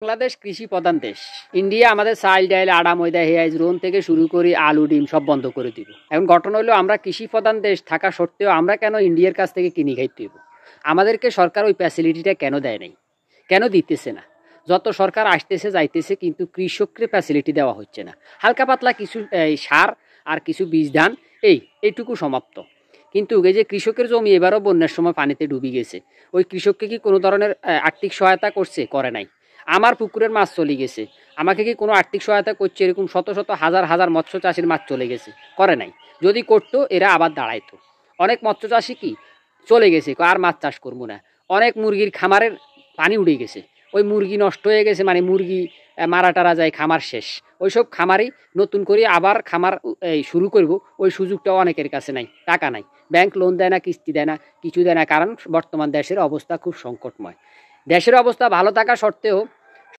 বাংলাদেশ কৃষি প্রধান দেশ। ইন্ডিয়া আমাদের চাল ডাল আটা ময়দা হেয়াজ রোন থেকে শুরু করি আলু ডিম সব বন্ধ করে দিব। এখন ঘটনা হলো আমরা কৃষি প্রধান দেশ থাকা সত্ত্বেও আমরা কেন ইন্ডিয়ার কাছ থেকে কিনে খাইতে হইব? আমাদেরকে সরকার ওই ফ্যাসিলিটিটা কেন দেয় নাই, কেন দিতেছে না? যত সরকার আসতেছে যাইতেছে কিন্তু কৃষককে ফ্যাসিলিটি দেওয়া হচ্ছে না। হালকা পাতলা কিছু সার আর কিছু বীজ ধান এইটুকু সমাপ্ত। কিন্তু এই যে কৃষকের জমি এবারও বন্যার সময় পানিতে ডুবে গেছে, ওই কৃষককে কি কোনো ধরনের আর্থিক সহায়তা করছে? করে নাই। আমার পুকুরের মাছ চলে গেছে, আমাকে কি কোনো আর্থিক সহায়তা করছে? এরকম শত শত হাজার হাজার মৎস্য চাষির মাছ চলে গেছে, করে নাই। যদি করতো এরা আবার দাঁড়াইতো। অনেক মৎস্য চাষি কি চলে গেছে, আর মাছ চাষ করবো না। অনেক মুরগির খামারের পানি উড়ে গেছে, ওই মুরগি নষ্ট হয়ে গেছে, মানে মুরগি মারা টারা যায়, খামার শেষ। ওইসব খামারই নতুন করে আবার খামার শুরু করব, ওই সুযোগটাও অনেকের কাছে নাই, টাকা নাই। ব্যাংক লোন দেয় না, কিস্তি দেয় না, কিছু দেয় না, কারণ বর্তমান দেশের অবস্থা খুব সংকটময়। দেশের অবস্থা ভালো থাকা সত্ত্বেও